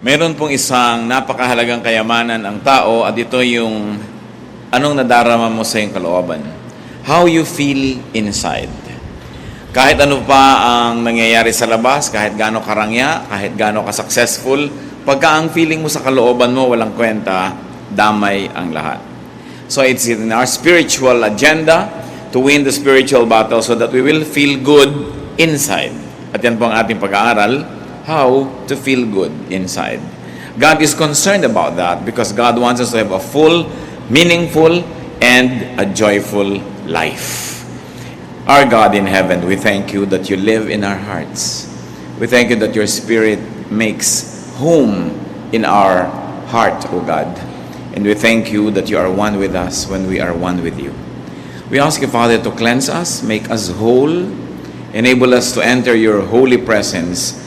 Meron pong isang napakahalagang kayamanan ang tao at ito yung anong nadarama mo sa iyong kalooban. How you feel inside. Kahit ano pa ang nangyayari sa labas, kahit gaano karangya, kahit gaano ka-successful, pagka ang feeling mo sa kalooban mo walang kwenta, damay ang lahat. So it's in our spiritual agenda to win the spiritual battle so that we will feel good inside. At yan po ang ating pag-aaral, how to feel good inside. God is concerned about that because God wants us to have a full, meaningful, and a joyful life. Our God in heaven, we thank you that you live in our hearts. We thank you that your Spirit makes home in our heart, O God. And we thank you that you are one with us when we are one with you. We ask you, Father, to cleanse us, make us whole, enable us to enter your holy presence.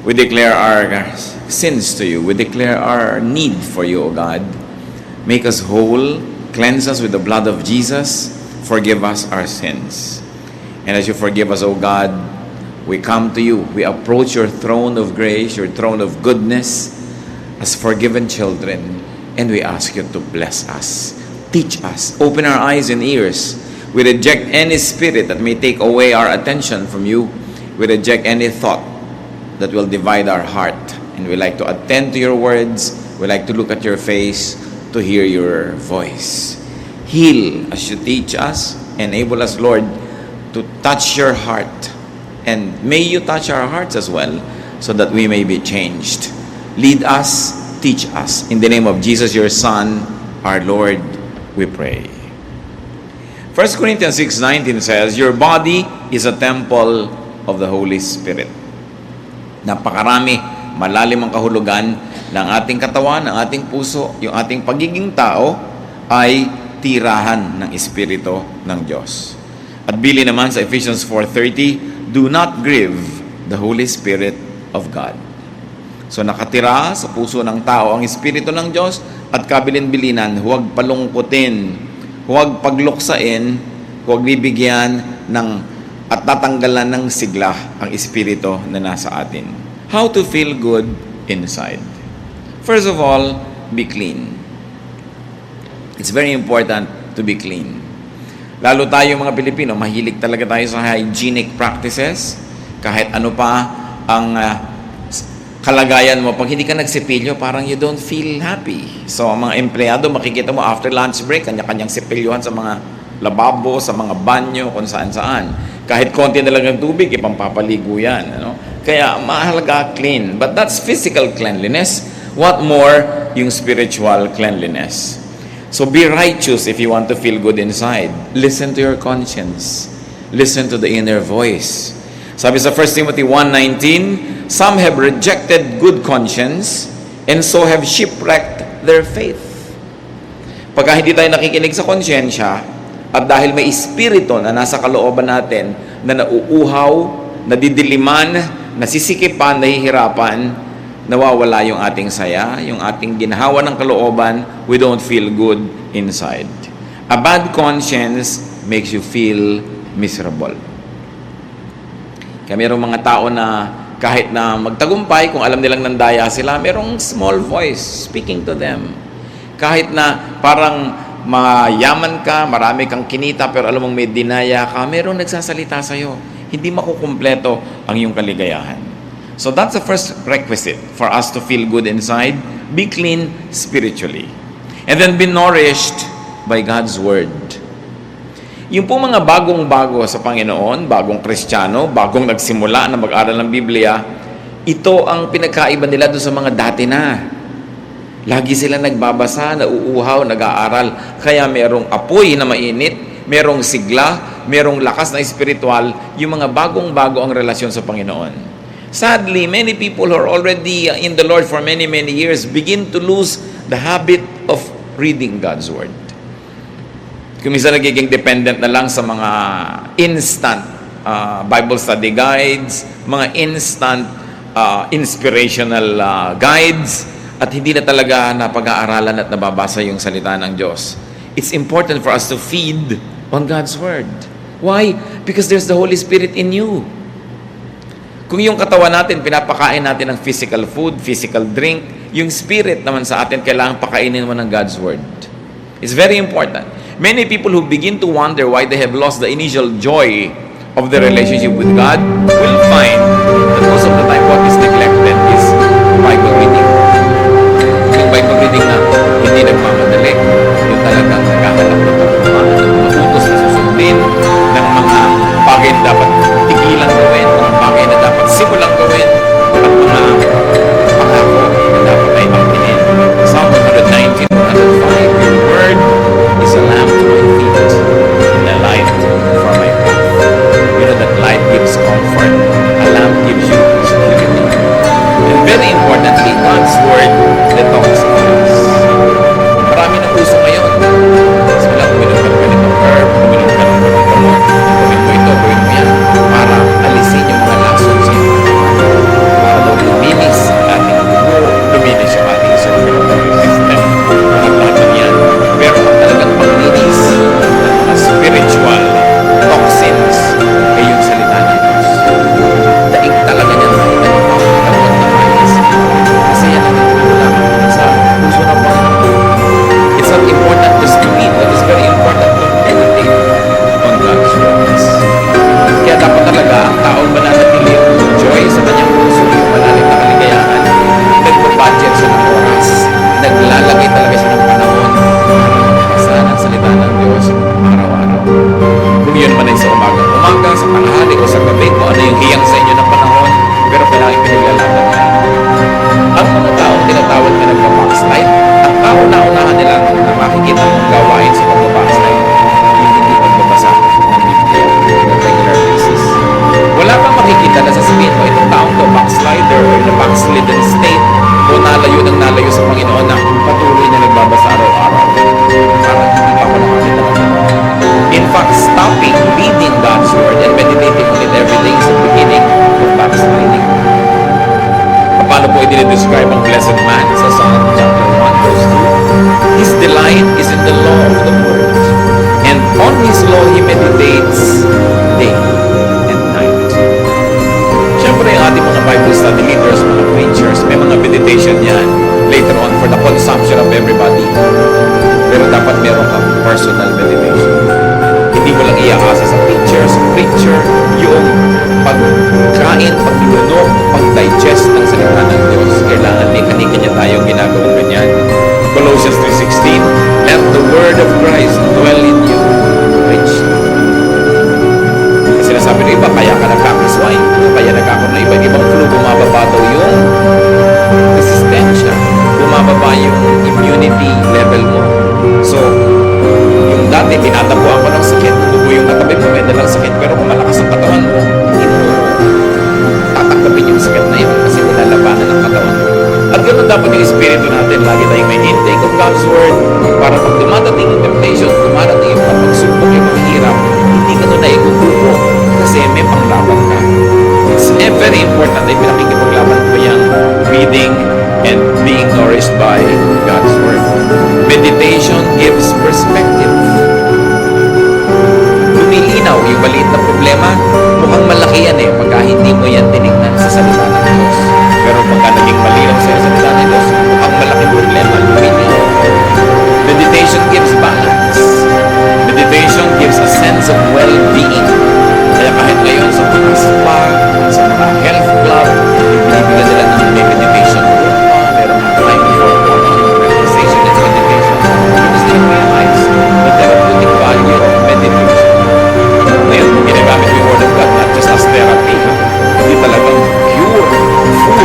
We declare our sins to you. We declare our need for you, O God. Make us whole, cleanse us with the blood of Jesus, forgive us our sins. And as you forgive us, O God, we come to you. We approach your throne of grace, your throne of goodness, as forgiven children, and we ask you to bless us. Teach us. Open our eyes and ears. We reject any spirit that may take away our attention from you. We reject any thought that will divide our heart. And we like to attend to your words. We like to look at your face to hear your voice. Heal as you teach us. Enable us, Lord, to touch your heart. And may you touch our hearts as well so that we may be changed. Lead us, teach us. In the name of Jesus, your Son, our Lord, we pray. 1 Corinthians 6:19 says, your body is a temple of the Holy Spirit. Napakarami, malalim ang kahulugan ng ating katawan, ng ating puso, yung ating pagiging tao ay tirahan ng Espiritu ng Diyos. At bili naman sa Ephesians 4:30, do not grieve the Holy Spirit of God. So nakatira sa puso ng tao ang Espiritu ng Diyos at kabilin-bilinan, huwag palungkutin, huwag pagluksain, huwag bibigyan ng at tatanggalan ng sigla ang Espiritu na nasa atin. How to feel good inside. First of all, be clean. It's very important to be clean. Lalo tayo mga Pilipino, mahilig talaga tayo sa hygienic practices. Kahit ano pa ang kalagayan mo, pag hindi ka nagsipilyo, parang you don't feel happy. So, ang mga empleyado, makikita mo after lunch break, kanya-kanyang sipilyohan sa mga lababo, sa mga banyo, kung saan-saan. Kahit konti na lang ng tubig, ipampapaligo yan. Ano? Kaya, mahalaga clean. But that's physical cleanliness. What more, yung spiritual cleanliness. So, be righteous if you want to feel good inside. Listen to your conscience. Listen to the inner voice. Sabi sa 1 Timothy 1:19, some have rejected good conscience and so have shipwrecked their faith. Pagka hindi tayo nakikinig sa konsyensya, at dahil may espiritu na nasa kalooban natin na nauuhaw, nadidiliman, nasisikipan, nahihirapan, nawawala yung ating saya, yung ating ginhawa ng kalooban, we don't feel good inside. A bad conscience makes you feel miserable. Kaya mayroong mga tao na kahit na magtagumpay, kung alam nilang nandaya sila, mayroong small voice speaking to them. Kahit na parang mayaman ka, marami kang kinita, pero alam mong may dinaya ka, mayroong nagsasalita sa'yo. Hindi makukumpleto ang iyong kaligayahan. So that's the first requisite for us to feel good inside. Be clean spiritually. And then be nourished by God's Word. Yung po mga bagong-bago sa Panginoon, bagong Kristiyano, bagong nagsimula na mag-aral ng Biblia, ito ang pinagkaiba nila doon sa mga dati na. Lagi sila nagbabasa, nauuhaw, nag-aaral. Kaya merong apoy na mainit, merong sigla, merong lakas na espiritual, yung mga bagong-bago ang relasyon sa Panginoon. Sadly, many people who are already in the Lord for many, many years begin to lose the habit of reading God's Word. Kung minsan nagiging dependent na lang sa mga instant Bible study guides, mga instant inspirational guides, at hindi na talaga napag-aaralan at nababasa yung salita ng Diyos. It's important for us to feed on God's Word. Why? Because there's the Holy Spirit in you. Kung yung katawan natin, pinapakain natin ng physical food, physical drink, yung spirit naman sa atin, kailangan pakainin mo ng God's Word. It's very important. Many people who begin to wonder why they have lost the initial joy of their relationship with God will find that most of the time what is neglected is Bible reading. Yung Bible reading na hindi nagmamadali, yung talagang naghahanap ng pagkuhan, ng mga utos na susundin, ng mga bagay na dapat tigilan gawin, mga bagay na dapat simulang gawin, at mga pangako na dapat ay maktinin. Psalm 119, 105, Your word is a lamp to my feet and a light for my path. You know that light gives comfort, a lamp gives you security. And very importantly, God's word detoxifies. Marami ng uso ngayon. Kasi wala, uminom ka ng ganitong herb, uminom ka ng ganitong gamot, gawin mo ito, gawin mo yan, para alisin yung mga lason sa iyo. Para daw luminis ang ating dugo, luminis yung ating circulatory system, lahat ng yan. Pero ang talagang paglinis ng mga spiritual toxins ay yung salita ng Diyos. Daig talaga niya tayo ng pagkakamot na malis. Kasi yan ang nagtulak sa puso ng Panginoon. It's not important just to read, but it's very important to meditate on God's words. Kaya dapat talaga ang taong mananatili ang joy sa kanyang puso, yung malalim na kaligayahan, nagpa-budget siya ng oras, naglalagay talaga siya ng panahon para magbasa ng salita ng Diyos araw-araw. Kung yun man ay sa umaga, sa tanghali o sa gabi, kung ano yung hiyang sa inyo ng panahon, pero kailangan pinaglalaban na. Ang mga taong tinatawag na nagpa-backslide, ang tao na unahan nila na makikita ng gawain sa pagpa-backslide, yung hindi pagbabasa ng Biblia on a regular basis. Wala kang makikita na sasabihin mo, itong taong to, backslider or in a backslidden state, o nalayo ng nalayo sa Panginoon na patuloy na nagbabasa araw-araw. Parang hindi pa ako nakakita ng ganun. In fact, stopping reading God's Word and meditating on it every day is the beginning of backsliding. Paano po i-describe ang blessed man sa Psalm chapter 1 verse 2? His delight is in the law of the Word, and on His law he meditates day and night. Siyempre, ang ating mga Bible study leaders, mga preachers, may mga meditation yan later on for the consumption of everybody. Pero dapat meron kang personal meditation. Hindi mo lang iaasa sa teacher, sa preacher, yung pagkain, paglunok, pag-digest ng salita ng Diyos. Kailangan may kanya tayong ginagawang ganyan. Colossians 3:16, let the word of Christ dwell in you richly. Kasi sinasabi ng iba, kaya ka nagkakaswine, kaya nagkakaroon na iba-ibang flu, bumababa daw yung resistensya, bumababa yung immunity level mo. So, yung dati, tinatabuan ko ng sakit, dugo yung katabi mo, may dalang sakit, pero kung malakas ang katawan mo, hindi mo tatakapin yung sakit na yun kasi nilalabanan ang katawan mo. At ganoon dapat yung espiritu natin, lagi tayong may intake of God's Word para pag dumadating yung temptation, dumadating yung pagsubok, yung mahirap, hindi ka doon na igugubo kasi may panglaban ka. It's very important na pinakikipaglaban ko yung reading and being nourished by God's Word. Meditation gives perspective. Lumilinaw yung maliit na problema, mukhang malaki yan pagka hindi mo yan tinignan sa salita ng Diyos. Pero pagka naging malinaw sa salita ng Diyos, mukhang malaking problema, lumilinaw. Meditation gives balance. Meditation gives a sense of well-being. Kaya kahit ngayon sa mga spa, sa mga health club, ibigyan nila ng meditation group, meron mga time for relaxation and meditation. Because they realize the therapeutic value of meditation. Ngayon, kung ginagamit yung Word of God, not just as therapy, hindi talagang cure for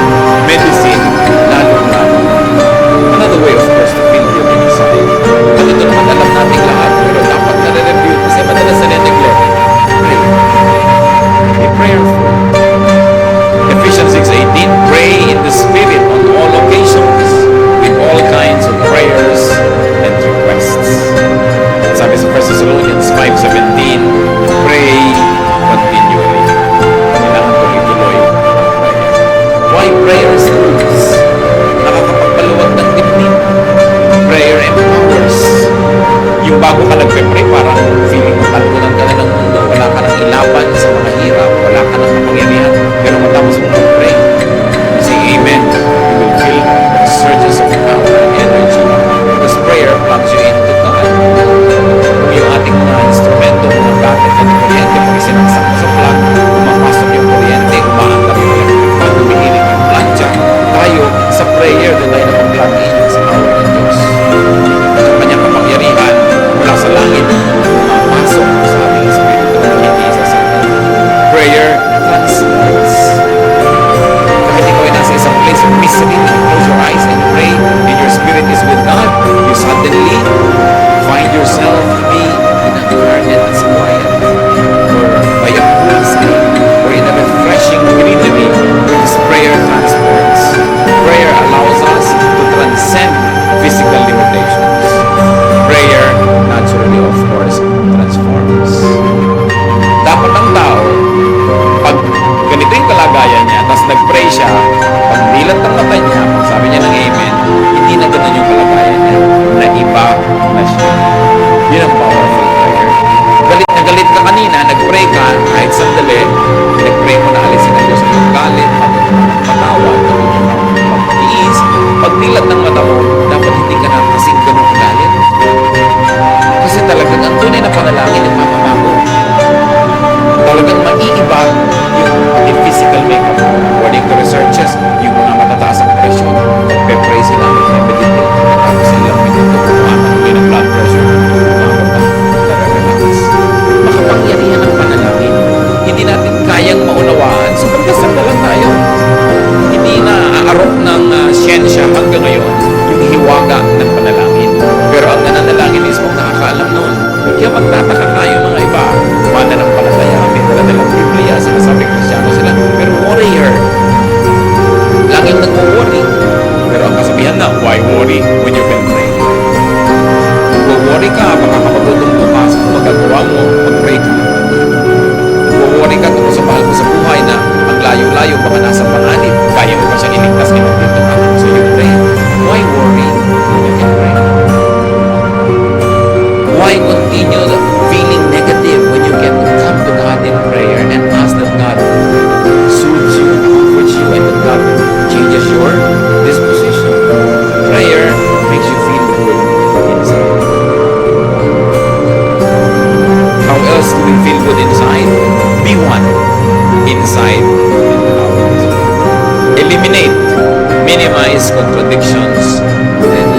these contradictions, then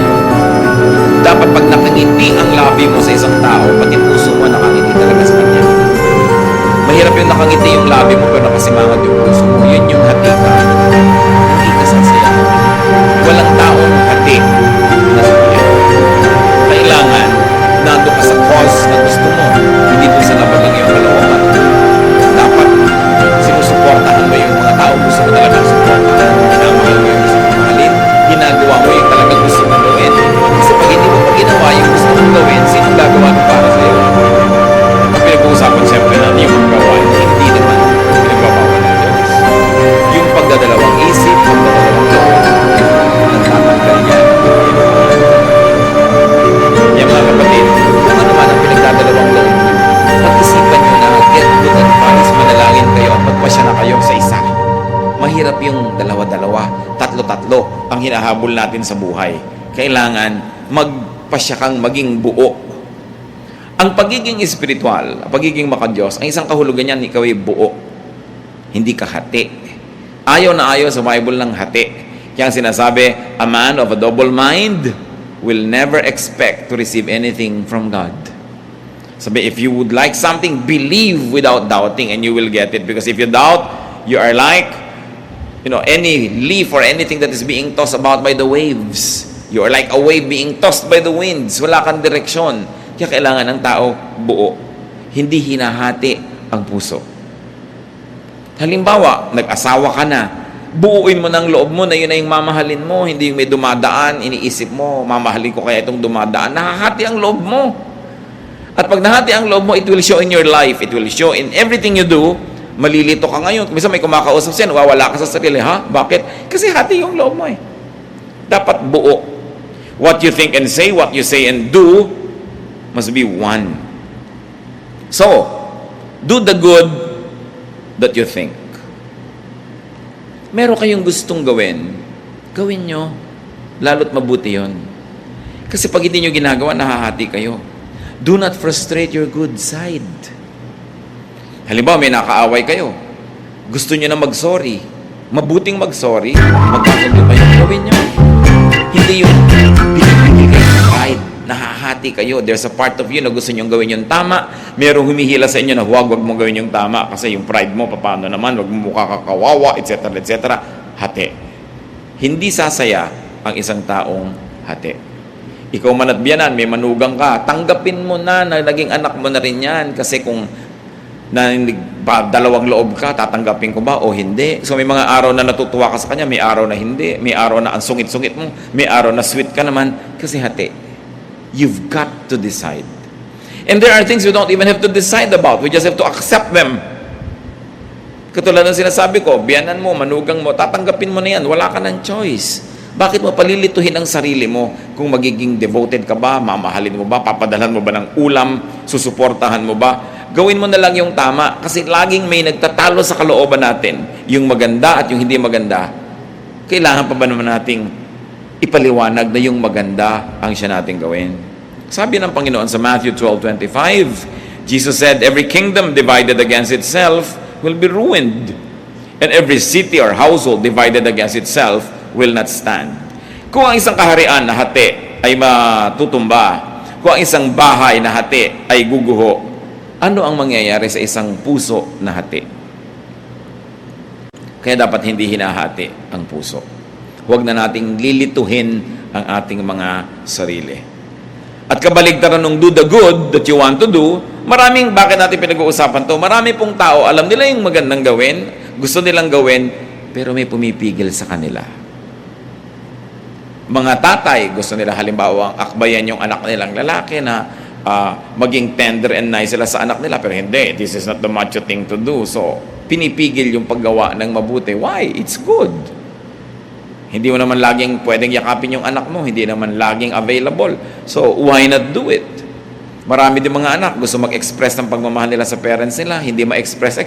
dapat pag nakangiti ang labi mo sa isang tao, pati puso mo nakangiti talaga sa kanya. Mahirap yung nakangiti yung labi mo pero nakasimangot yung puso mo. Yun yung hati ka. Hindi ka sasaya. Walang taong hati na sasaya. Kailangan nando ka sa cause na gusto mo. Hindi doon sa labag ng iyong kalooban. Dapat sinusuportahan mo yung mga tao gusto mo talaga suportahan. Minamahal mo yung gusto mo mahalin. Ginagawa mo yung talagang gusto mo gawin. Kasi pag hindi mo pa ginawa yung gusto mong gawin, sinong gagawa mo para sa'yo? Ang pinag-uusapan siyempre na yung magawa, hindi naman pinagbabawal ng Diyos. Yung pagdadalawang isip, pagdadalawang loob, nagtatanggal yan. Yan mga kapatid, kung ano man ang pinagdadalawang loob, pag-isipan nyo na, get good advice, manalangin kayo at magpasya na kayo sa isa. Mahirap yung dalawa-dalawa, tatlo-tatlo ang hinahabol natin sa buhay. Kailangan magpasya kang maging buo. Ang pagiging espiritual, ang pagiging makadiyos, ang isang kahulugan niyan, ikaw ay buo. Hindi ka hati. Ayaw na ayaw sa Bible ng hati. Kaya ang sinasabi, a man of a double mind will never expect to receive anything from God. Sabi, if you would like something, believe without doubting and you will get it. Because if you doubt, you are like, any leaf or anything that is being tossed about by the waves. You are like a wave being tossed by the winds. Wala kang direksyon. Kaya kailangan ng tao buo. Hindi hinahati ang puso. Halimbawa, nag-asawa ka na. Buuin mo ng loob mo na yun na yung mamahalin mo. Hindi yung may dumadaan, iniisip mo, mamahalin ko kaya itong dumadaan. Nahahati ang loob mo. At pag nahati ang loob mo, it will show in your life. It will show in everything you do. Malilito ka ngayon. Minsan may kumakausap siya, nawawala ka sa sarili. Ha? Bakit? Kasi hati yung loob mo eh. Dapat buo. What you think and say, what you say and do, must be one. So, do the good that you think. Meron kayong gustong gawin, gawin nyo. Lalo't mabuti yon. Kasi pag hindi nyo ginagawa, nahahati kayo. Do not frustrate your good side. Halimbawa, may nakaaway kayo. Gusto nyo na mag-sorry. Mabuting mag-sorry, magkasundo kayo. Gawin nyo. Hindi yung pinipigil kayo ng pride. Nahahati kayo. There's a part of you na gusto nyo gawin yung tama. Merong humihila sa inyo na wag mo gawin yung tama kasi yung pride mo, paano naman, wag mo mukha kakawawa, etc. etc. Hati. Hindi sasaya ang isang taong hati. Ikaw man at biyanan, may manugang ka, tanggapin mo na naging anak mo na rin yan kasi kung dalawang loob ka, tatanggapin ko ba o hindi? So may mga araw na natutuwa ka sa kanya, may araw na hindi, may araw na ang sungit-sungit mo, may araw na sweet ka naman kasi hati. You've got to decide. And there are things you don't even have to decide about. We just have to accept them. Katulad ng sinasabi ko, biyanan mo, manugang mo, tatanggapin mo na yan. Wala ka ng choice. Bakit mo palilituhin ang sarili mo kung magiging devoted ka ba, mamahalin mo ba, papadalhan mo ba ng ulam, susuportahan mo ba? Gawin mo na lang yung tama kasi laging may nagtatalo sa kalooban natin. Yung maganda at yung hindi maganda. Kailangan pa ba naman nating ipaliwanag na yung maganda ang siya nating gawin? Sabi ng Panginoon sa Matthew 12:25, Jesus said, every kingdom divided against itself will be ruined. And every city or household divided against itself will not stand. Kung ang isang kaharian na hati ay matutumba, kung ang isang bahay na hati ay guguho, ano ang mangyayari sa isang puso na hati? Kaya dapat hindi hinahati ang puso. Huwag na nating lilituhin ang ating mga sarili. At kabaligtaran ng do the good that you want to do, bakit natin pinag-uusapan to? Marami pong tao, alam nila yung magandang gawin, gusto nilang gawin, pero may pumipigil sa kanila. Mga tatay, gusto nila halimbawa akbayan yung anak nilang lalaki na maging tender and nice sila sa anak nila, pero hindi, this is not the macho thing to do. So, pinipigil yung paggawa ng mabuti. Why? It's good. Hindi mo naman laging pwedeng yakapin yung anak mo, hindi naman laging available. So, why not do it? Marami din mga anak, gusto mag-express ng pagmamahal nila sa parents nila, hindi ma-express.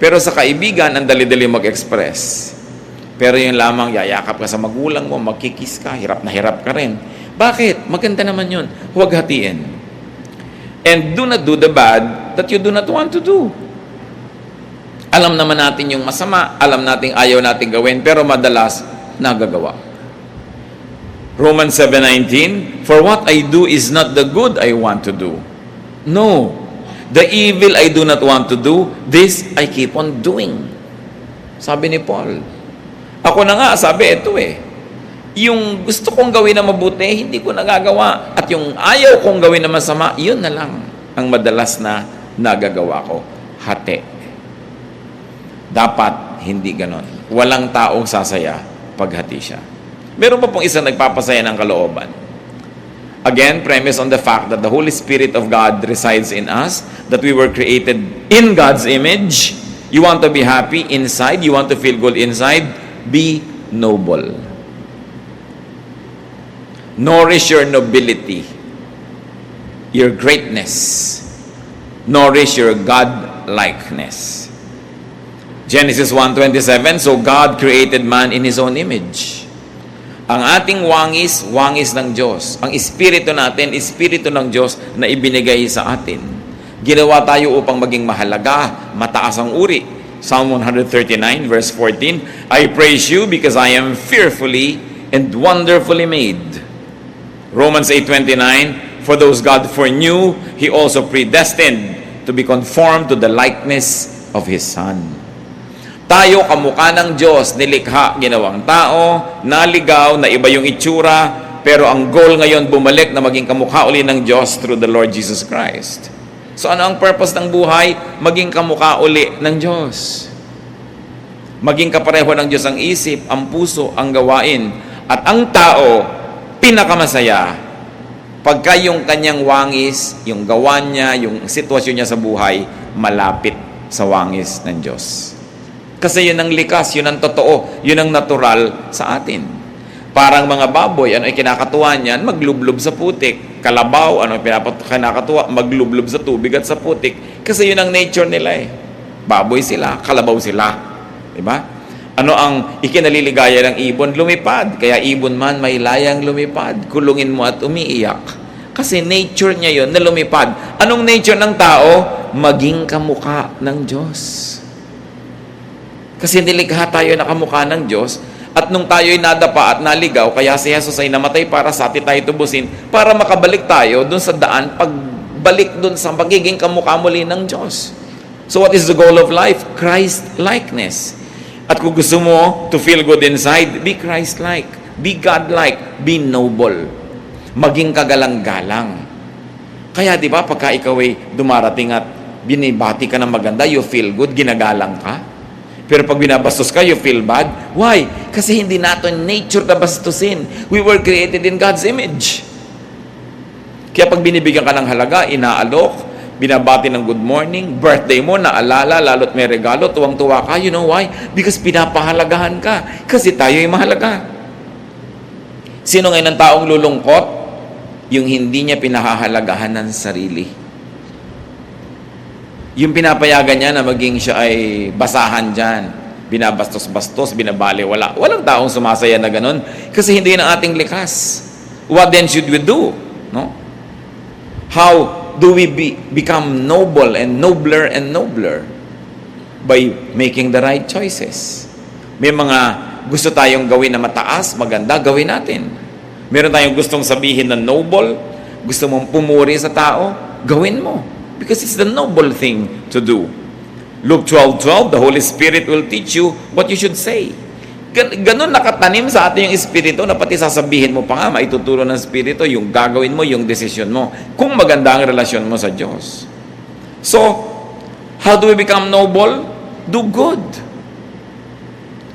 Pero sa kaibigan, ang dali-dali mag-express. Pero yung lamang, yayakap ka sa magulang mo, magkikis ka, hirap na hirap ka rin. Bakit? Maganda naman yun. Huwag hatiin. And do not do the bad that you do not want to do. Alam naman natin yung masama, alam natin ayaw natin gawin, pero madalas, nagagawa. Romans 7:19, for what I do is not the good I want to do. No. The evil I do not want to do, this I keep on doing. Sabi ni Paul. Ako na nga, sabi, ito yung gusto kong gawin na mabuti, hindi ko nagagawa. At yung ayaw kong gawin na masama, yun na lang ang madalas na nagagawa ko. Hati. Dapat hindi ganon. Walang taong sasaya paghati siya. Meron pa pong isang nagpapasaya ng kalooban. Again, premise on the fact that the Holy Spirit of God resides in us, that we were created in God's image. You want to be happy inside, you want to feel good inside, be noble. Nourish your nobility, your greatness. Nourish your God-likeness. Genesis 1:27, so God created man in His own image. Ang ating wangis, wangis ng Diyos. Ang espiritu natin, espiritu ng Diyos na ibinigay sa atin. Ginawa tayo upang maging mahalaga, mataas ang uri. Psalm 139 verse 14, I praise you because I am fearfully and wonderfully made. Romans 8:29, for those God foreknew, He also predestined to be conformed to the likeness of His Son. Tayo, kamukha ng Diyos, nilikha, ginawang tao, naligaw, na iba yung itsura, pero ang goal ngayon, bumalik na maging kamukha uli ng Diyos through the Lord Jesus Christ. So ano ang purpose ng buhay? Maging kamukha uli ng Diyos. Maging kapareho ng Diyos ang isip, ang puso, ang gawain. At ang tao, pinakamasaya, pagka yung kanyang wangis, yung gawa niya, yung sitwasyon niya sa buhay, malapit sa wangis ng Diyos. Kasi yun ang likas, yun ang totoo, yun ang natural sa atin. Parang mga baboy, ano ay kinakatuwa niyan? Maglublob sa putik. Kalabaw, ano ay kinakatuwa? Maglublob sa tubig at sa putik. Kasi yun ang nature nila Baboy sila, kalabaw sila. Diba? Ano ang ikinaliligaya ng ibon? Lumipad. Kaya ibon man may layang lumipad. Kulungin mo at umiiyak. Kasi nature niya yun na lumipad. Anong nature ng tao? Maging kamukha ng Diyos. Kasi nilikha tayo na kamukha ng Diyos, at nung tayo'y nadapa at naligaw, kaya si Jesus ay namatay para sa atin tayo tubusin, para makabalik tayo dun sa daan, pagbalik dun sa pagiging kamukha muli ng Diyos. So what is the goal of life? Christ-likeness. At kung gusto mo to feel good inside, be Christ-like, be God-like, be noble. Maging kagalang-galang. Kaya di ba, pagka ikaw ay dumarating at binibati ka ng maganda, you feel good, ginagalang ka. Pero pag binabastos ka, you feel bad. Why? Kasi hindi natin nature na bastusin. We were created in God's image. Kaya pag binibigyan ka ng halaga, inaalok, binabati ng good morning, birthday mo, naalala, lalo't may regalo, tuwang-tuwa ka. You know why? Because pinapahalagahan ka. Kasi tayo ay mahalaga. Sino ngayon ang taong lulungkot? Yung hindi niya pinahahalagahan ng sarili. Yung pinapayagan niya na maging siya ay basahan dyan, binabastos-bastos, binabali, walang taong sumasaya na ganun, kasi hindi na ating likas. What then should we do? No? How do we become noble and nobler? By making the right choices. May mga gusto tayong gawin na mataas, maganda, gawin natin. Meron tayong gustong sabihin na noble, gusto mong pumuri sa tao, gawin mo. Because it's the noble thing to do. Luke 12:12, the Holy Spirit will teach you what you should say. Ganun nakatanim sa atin yung Espiritu na pati sasabihin mo pa nga, maituturo ng Espiritu yung gagawin mo, yung desisyon mo. Kung maganda ang relasyon mo sa Diyos. So, how do we become noble? Do good.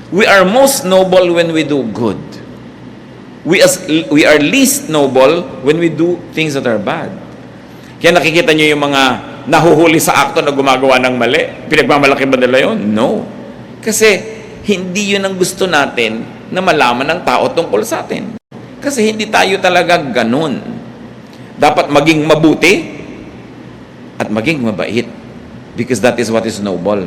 We are most noble when we do good. We are least noble when we do things that are bad. Kaya nakikita nyo yung mga nahuhuli sa akto na gumagawa ng mali. Pinagmamalaki ba nila yun? No. Kasi hindi yun ang gusto natin na malaman ng tao tungkol sa atin. Kasi hindi tayo talaga ganun. Dapat maging mabuti at maging mabait. Because that is what is noble.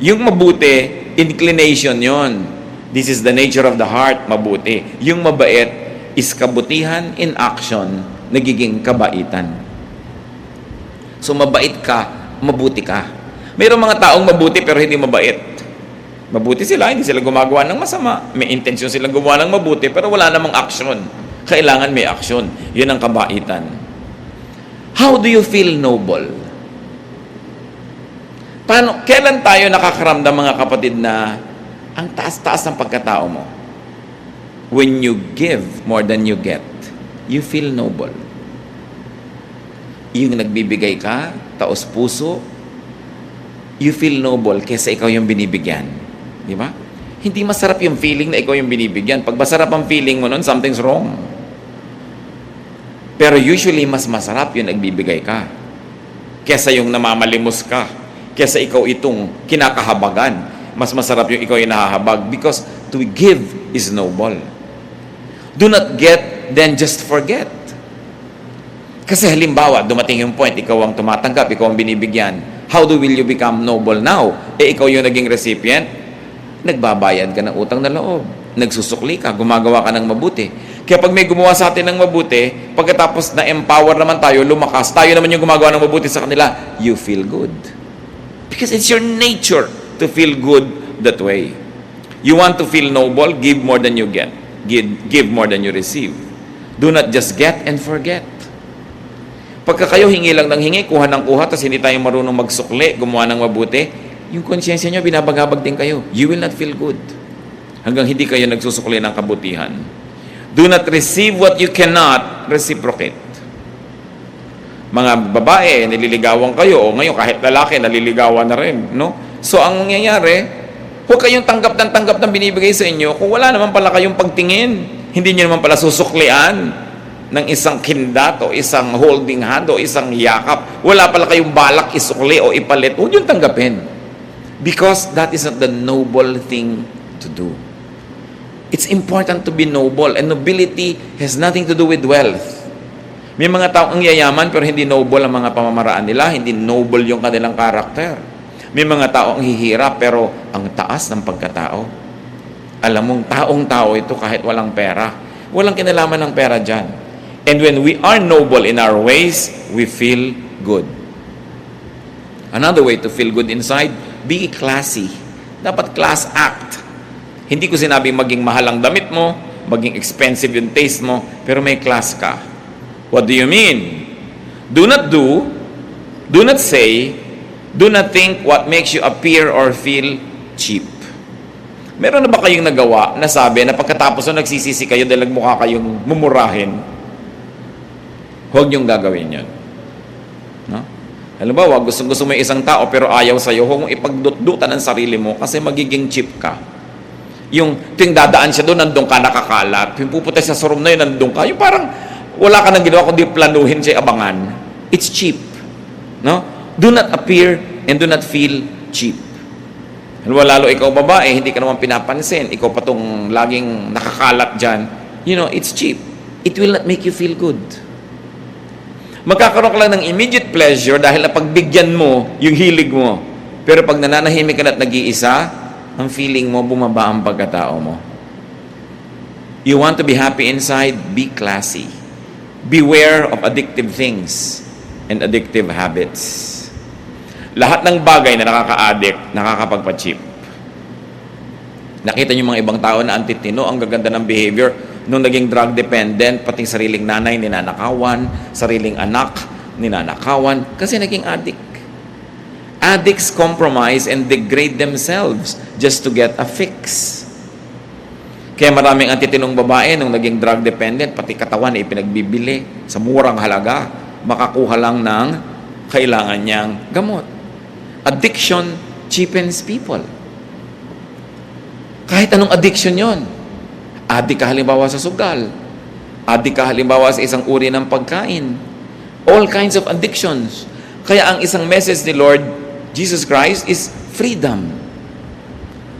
Yung mabuti, inclination yon. This is the nature of the heart, mabuti. Yung mabait is kabutihan in action, nagiging kabaitan. So, mabait ka, mabuti ka. Mayroong mga taong mabuti pero hindi mabait. Mabuti sila, hindi sila gumagawa ng masama. May intensyon silang gumawa ng mabuti pero wala namang action. Kailangan may aksyon. Yun ang kabaitan. How do you feel noble? Kailan tayo nakakaramdam, mga kapatid, na ang taas-taas ng pagkatao mo? When you give more than you get, you feel noble. Yung nagbibigay ka, taos puso, you feel noble kaysa ikaw yung binibigyan. Di ba? Hindi masarap yung feeling na ikaw yung binibigyan. Pag masarap ang feeling mo nun, something's wrong. Pero usually, mas masarap yung nagbibigay ka kaysa yung namamalimos ka, kaysa ikaw itong kinakahabagan. Mas masarap yung ikaw yung nahahabag because to give is noble. Do not get, then just forget. Kasi halimbawa, dumating yung point, ikaw ang tumatanggap, ikaw ang binibigyan. How will you become noble now? Ikaw yung naging recipient, nagbabayad ka ng utang na loob. Nagsusukli ka, gumagawa ka ng mabuti. Kaya pag may gumawa sa atin ng mabuti, pagkatapos na-empower naman tayo, lumakas, tayo naman yung gumagawa ng mabuti sa kanila, you feel good. Because it's your nature to feel good that way. You want to feel noble, give more than you get. Give more than you receive. Do not just get and forget. Pagka kayo hingi lang ng hingi, kuha ng kuha, tapos hindi tayo marunong magsukli, gumawa ng mabuti, yung konsyensya nyo, binabagabag din kayo. You will not feel good. Hanggang hindi kayo nagsusukli ng kabutihan. Do not receive what you cannot reciprocate. Mga babae, nililigawan kayo, o ngayon kahit lalaki, naliligawan na rin. No? So, ang nangyayari, huwag kayong tanggap ng binibigay sa inyo kung wala naman pala kayong pagtingin. Hindi nyo naman pala susuklian ng isang kindat o isang holding hand o isang yakap. Wala pala kayong balak isukli o ipalit. Huwag yung tanggapin. Because that is not the noble thing to do. It's important to be noble. And nobility has nothing to do with wealth. May mga tao ang yayaman pero hindi noble ang mga pamamaraan nila. Hindi noble yung kanilang karakter. May mga tao ang hihirap pero ang taas ng pagkatao. Alam mong taong-tao ito kahit walang pera. Walang kinalaman ng pera dyan. And when we are noble in our ways, we feel good. Another way to feel good inside, be classy. Dapat class act. Hindi ko sinabing maging mahal ang damit mo, maging expensive yung taste mo, pero may class ka. What do you mean? Do not do not say, do not think what makes you appear or feel cheap. Meron na ba kayong nagawa na sabi na pagkatapos na nagsisisi kayo dahil nagmukha kayong mumurahin, huwag niyong gagawin yun. No? Halimbawa, gusto mo yung isang tao pero ayaw sa'yo, huwag mong ipagdutdutan ang sarili mo kasi magiging cheap ka. Yung ting dadaan siya doon, nandun ka nakakalat. Yung pupunta sa room na yun, nandun ka. Yung parang wala ka nang ginawa kundi planuhin siya abangan. It's cheap. No? Do not appear and do not feel cheap. Lalo ikaw babae, hindi ka naman pinapansin. Ikaw pa tong laging nakakalat dyan. You know, it's cheap. It will not make you feel good. Magkakaroon ka lang ng immediate pleasure dahil napagbigyan mo yung hilig mo. Pero pag nananahimik ka na at nag-iisa, ang feeling mo, bumaba ang pagkatao mo. You want to be happy inside? Be classy. Beware of addictive things and addictive habits. Lahat ng bagay na nakaka-addict, nakakapagpa-cheap. Nakita niyo mga ibang tao na antitino, ang gaganda ng behavior. Nung naging drug dependent, pati sariling nanay, ninanakawan, sariling anak, ninanakawan, kasi naging addict. Addicts compromise and degrade themselves just to get a fix. Kaya maraming antitinong babae nung naging drug dependent, pati katawan ay ipinagbibili sa murang halaga, makakuha lang ng kailangan niyang gamot. Addiction cheapens people. Kahit anong addiction yon. Addict ka halimbawa sa sugal. Addict ka halimbawa sa isang uri ng pagkain. All kinds of addictions. Kaya ang isang message ni Lord Jesus Christ is freedom.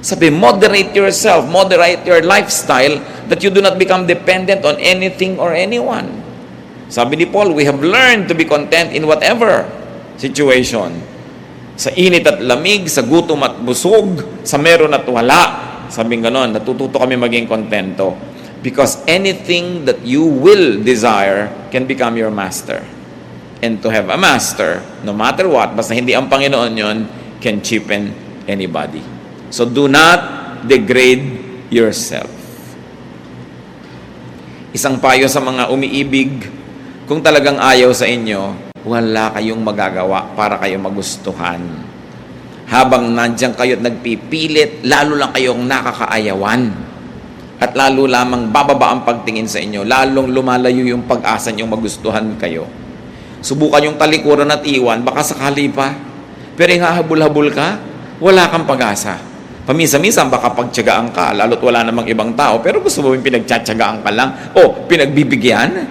Sabi, moderate yourself, moderate your lifestyle that you do not become dependent on anything or anyone. Sabi ni Paul, we have learned to be content in whatever situation. Sa init at lamig, sa gutom at busog, sa meron at wala. Sabing ganon, natututo kami maging kontento. Because anything that you will desire can become your master. And to have a master, no matter what, basta hindi ang Panginoon yon, can cheapen anybody. So do not degrade yourself. Isang payo sa mga umiibig, kung talagang ayaw sa inyo, wala kayong magagawa para kayo magustuhan. Habang nandiyan kayo at nagpipilit, lalo lang kayong nakakaayawan. At lalo lamang bababa ang pagtingin sa inyo, lalong lumalayo yung pag-asa niyong magustuhan kayo. Subukan yung talikuran at iwan, baka sakali pa. Pero yung hahabol-habol ka, wala kang pag-asa. Paminsan-minsan baka pagtiyagaan ka, lalo't wala namang ibang tao, pero gusto mo yung pinagtiyatsagaan ka lang o pinagbibigyan?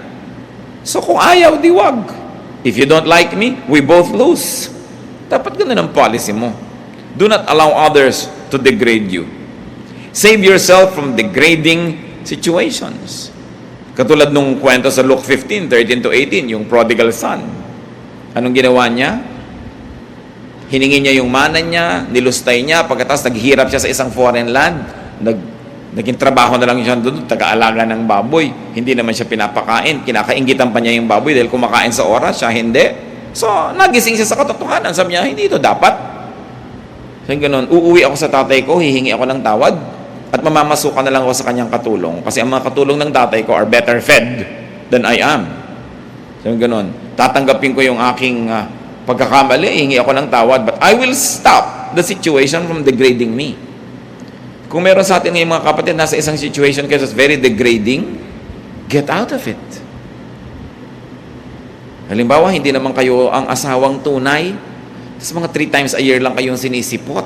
So kung ayaw, di wag. If you don't like me, we both lose. Dapat ganun ang policy mo. Do not allow others to degrade you. Save yourself from degrading situations. Katulad nung kwento sa Luke 15:13-18, yung prodigal son. Anong ginawa niya? Hiningi niya yung mana niya, nilustay niya, pagkatapos naghihirap siya sa isang foreign land, naging trabaho na lang siya doon, taga-alaga ng baboy. Hindi naman siya pinapakain, kinakaingitan pa niya yung baboy dahil kumakain sa oras, siya hindi. So, nagising siya sa katotohanan, sabi niya, hindi ito dapat. So, ganun, uuwi ako sa tatay ko, hihingi ako ng tawad, at mamamasukan na lang ako sa kanyang katulong. Kasi ang mga katulong ng tatay ko are better fed than I am. So, ganun, tatanggapin ko yung aking pagkakamali, hihingi ako ng tawad, but I will stop the situation from degrading me. Kung meron sa atin ngayong mga kapatid, nasa isang situation kayo that's very degrading, get out of it. Halimbawa, hindi naman kayo ang asawang tunay, tapos mga 3 times a year lang kayong sinisipot,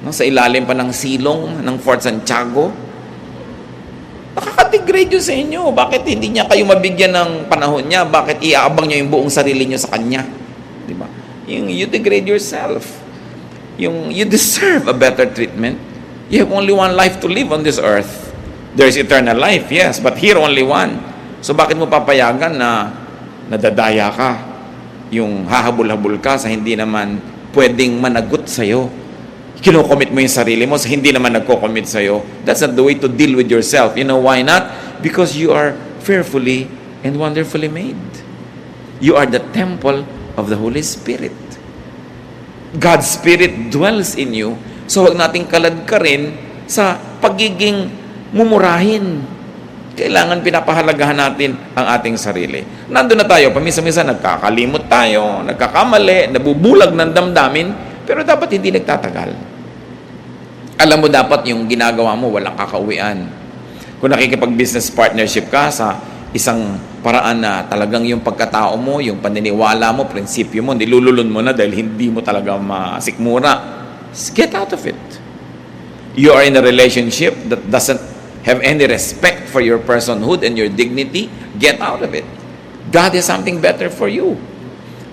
no? Sa ilalim pa ng silong ng Fort Santiago. Nakaka-degrade yun sa inyo. Bakit hindi niya kayo mabigyan ng panahon niya? Bakit iaabang niyo yung buong sarili niyo sa kanya? Diba? You degrade yourself. You deserve a better treatment. You have only one life to live on this earth. There is eternal life, yes, but here only one. So bakit mo papayagan na nadadaya ka? Yung hahabol-habol ka sa hindi naman pwedeng managot sa'yo. Kinocommit mo yung sarili mo sa hindi naman nagko-commit sa'yo. That's not the way to deal with yourself. You know why not? Because you are fearfully and wonderfully made. You are the temple of the Holy Spirit. God's Spirit dwells in you. So wag nating kalad ka rin sa pagiging mumurahin. Kailangan pinapahalagahan natin ang ating sarili. Nandun na tayo, paminsan-minsan nagkakalimot tayo, nagkakamali, nabubulag ng damdamin, pero dapat hindi nagtatagal. Alam mo dapat yung ginagawa mo, walang kakauwian. Kung nakikipag-business partnership ka sa isang paraan na talagang yung pagkatao mo, yung paniniwala mo, prinsipyo mo, nilululun mo na dahil hindi mo talaga masikmura. Get out of it. You are in a relationship that doesn't have any respect for your personhood and your dignity. Get out of it. God has something better for you.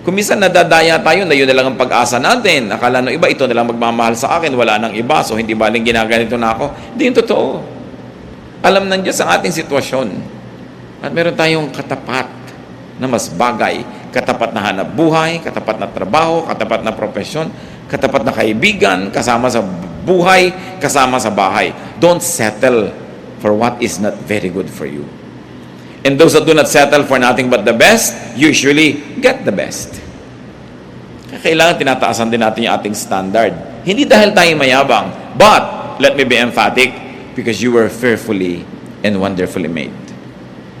Kung minsan nadadaya tayo na yun na lang ang pag-asa natin. Akala ng iba, ito na lang magmamahal sa akin, wala nang iba, so hindi baling ginaganito na ako. Hindi yung totoo. Alam ng Diyos ang ating sitwasyon. At meron tayong katapat na mas bagay. Katapat na hanap buhay, katapat na trabaho, katapat na profesyon, katapat na kaibigan, kasama sa buhay, kasama sa bahay. Don't settle for what is not very good for you. And those that do not settle for nothing but the best, usually get the best. Kailangan tinataasan din natin yung ating standard. Hindi dahil tayo mayabang, but, let me be emphatic, because you were fearfully and wonderfully made.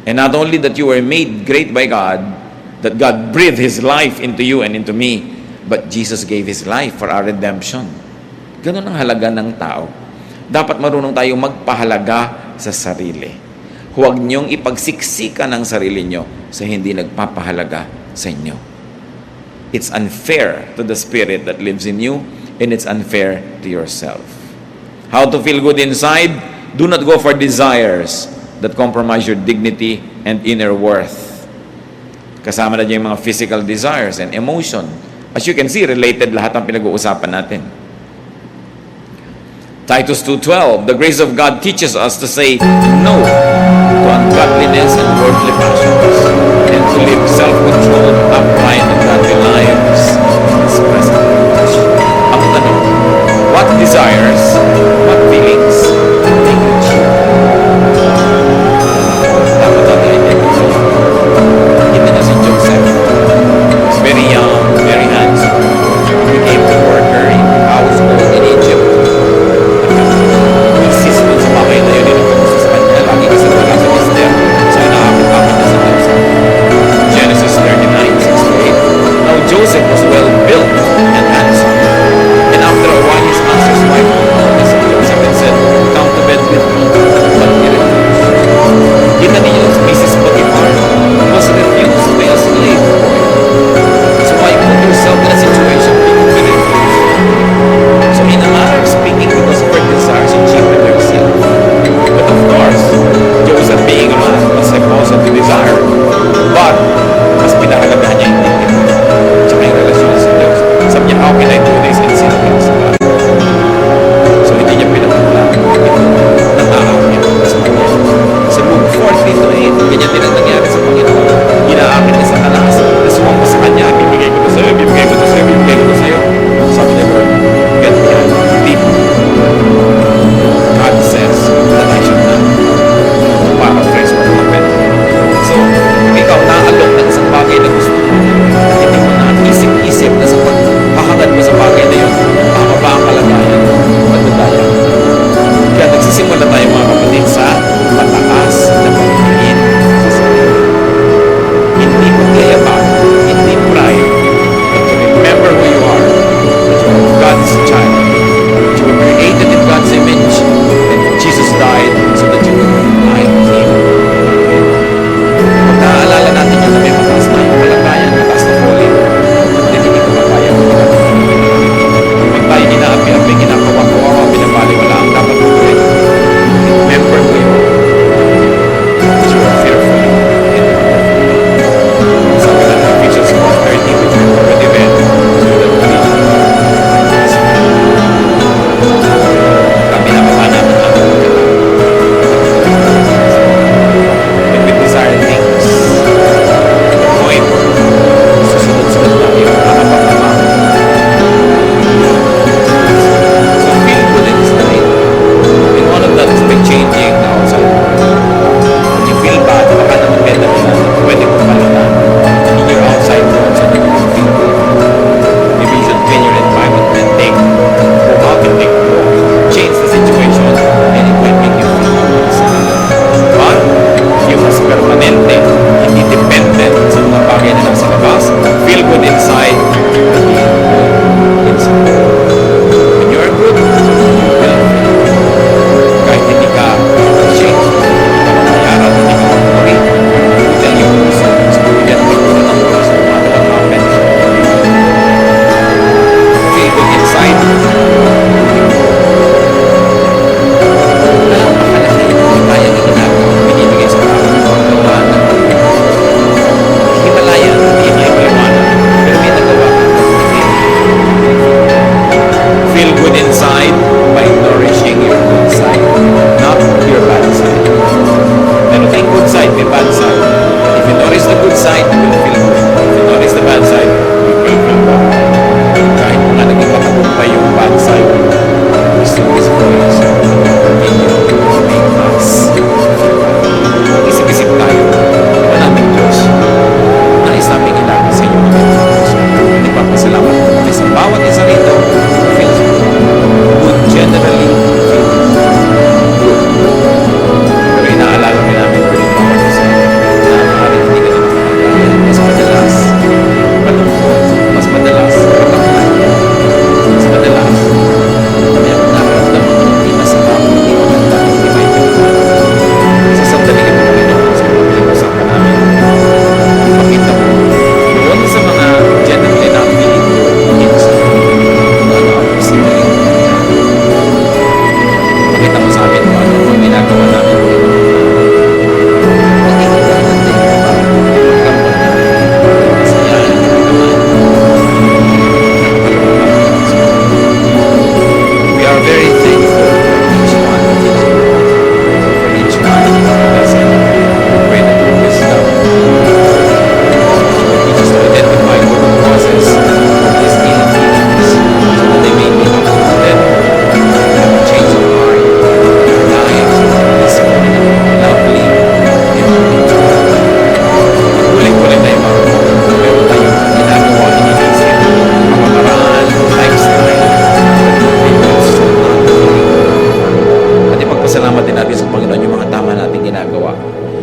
And not only that you were made great by God, that God breathed His life into you and into me, but Jesus gave His life for our redemption. Ganun ang halaga ng tao. Dapat marunong tayong magpahalaga sa sarili. Huwag niyong ipagsiksikan ang sarili niyo sa hindi nagpapahalaga sa inyo. It's unfair to the Spirit that lives in you, and it's unfair to yourself. How to feel good inside? Do not go for desires that compromise your dignity and inner worth. Kasama na dyan yung mga physical desires and emotion. As you can see, related lahat ang pinag-uusapan natin. Titus 2:12, the grace of God teaches us to say no to ungodliness and worldly passions, and to live self-controlled, upright, and godly lives in this present age. Ang tanong, what desires, what feelings make you cheer? Dapat natin i-check. Kita na si Joseph. He's very young, very handsome. He became a worker in the household in Egypt. Insist dun sa bahay na yun, sa kanya, lagi kasi wala sa mister. So,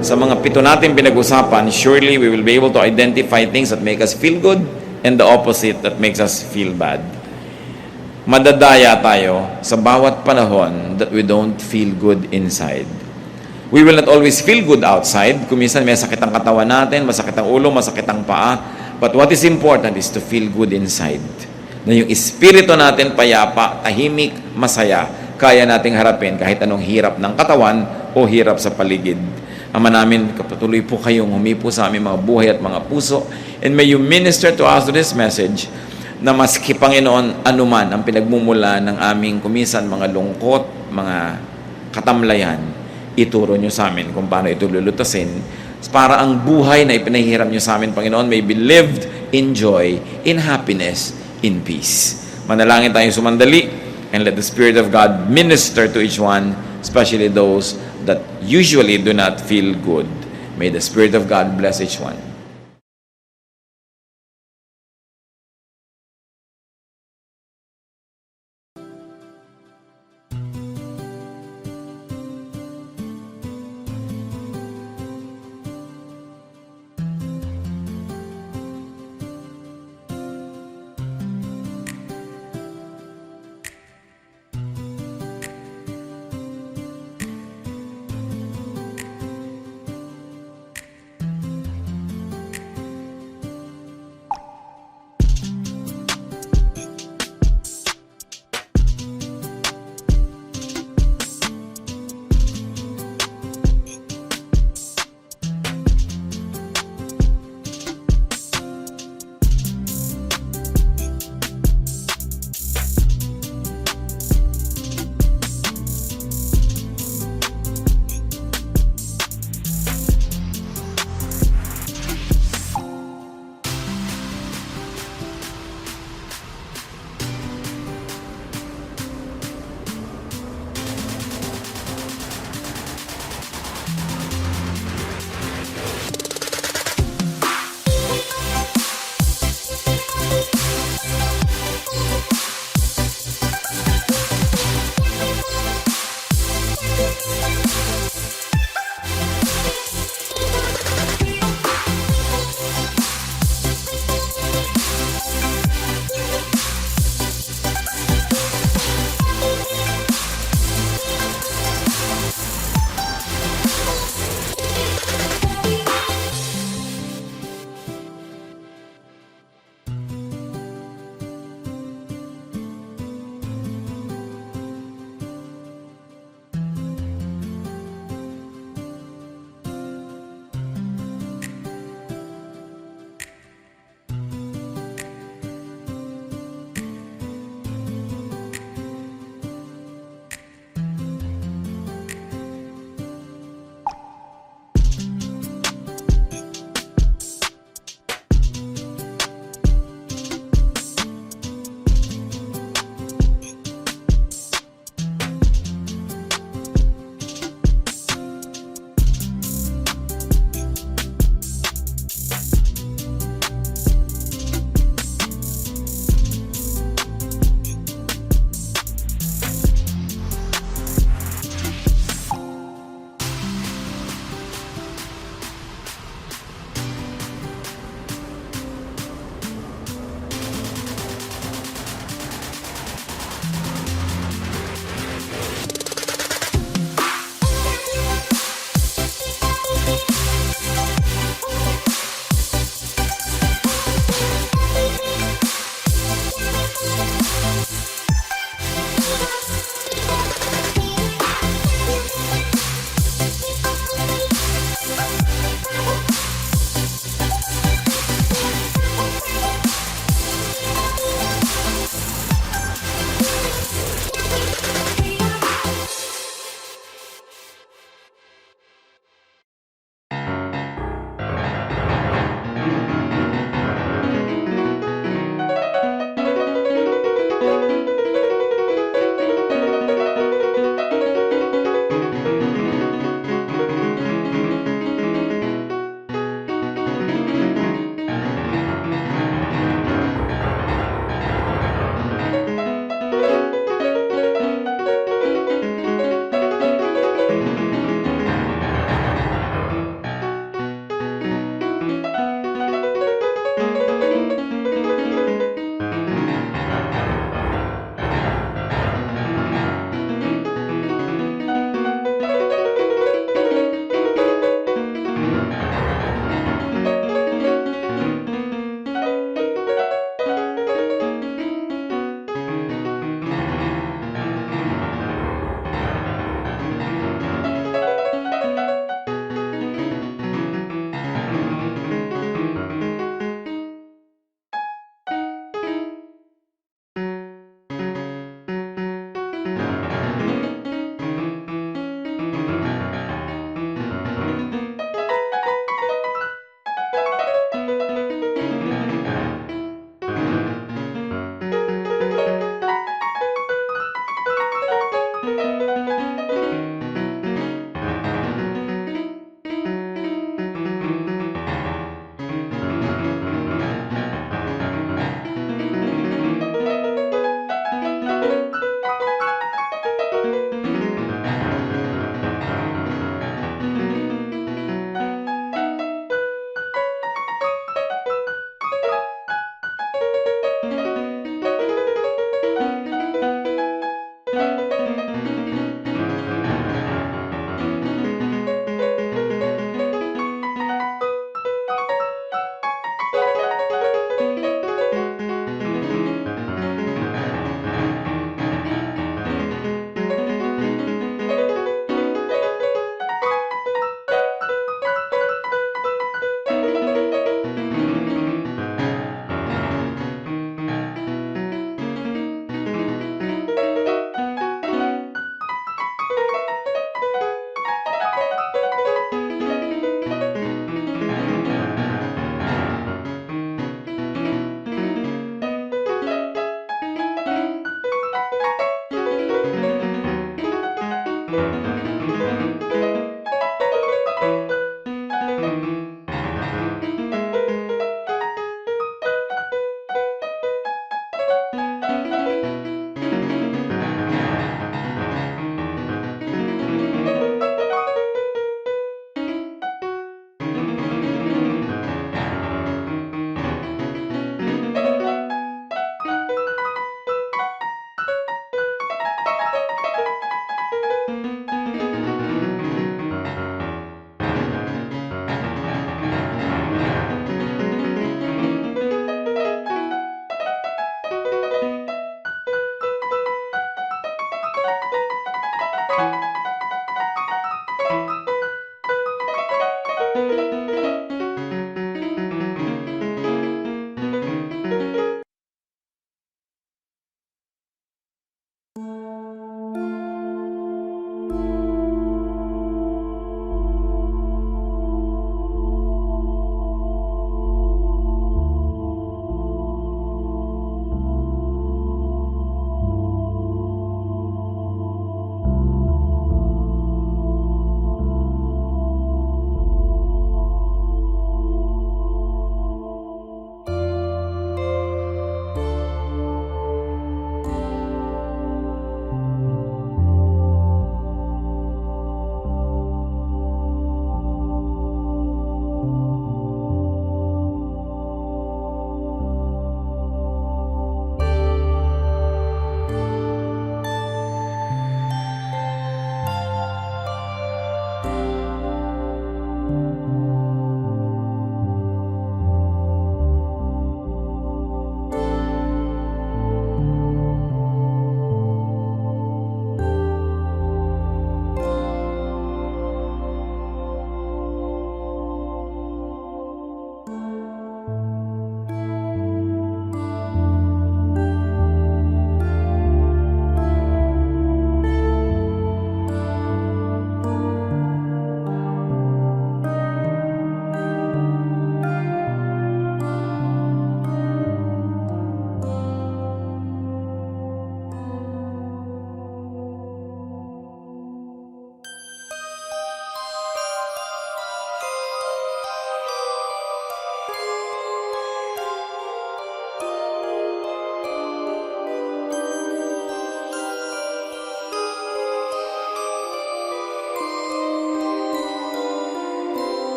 sa mga 7 natin pinag-usapan, surely we will be able to identify things that make us feel good and the opposite that makes us feel bad. Madadaya tayo sa bawat panahon that we don't feel good inside. We will not always feel good outside. Kung minsan may sakit ang katawan natin, masakit ang ulo, masakit ang paa. But what is important is to feel good inside. Na yung espiritu natin payapa, tahimik, masaya, kaya nating harapin kahit anong hirap ng katawan o hirap sa paligid. Ama namin, kapatuloy po kayong humipo sa aming mga buhay at mga puso. And may you minister to us to this message na maski Panginoon anuman ang pinagmumula ng aming kumisan, mga lungkot, mga katamlayan, ituro nyo sa amin kung paano ito lulutasin para ang buhay na ipinahiram nyo sa amin, Panginoon, may be lived in joy, in happiness, in peace. Manalangin tayong sumandali and let the Spirit of God minister to each one, especially those that usually do not feel good. May the Spirit of God bless each one.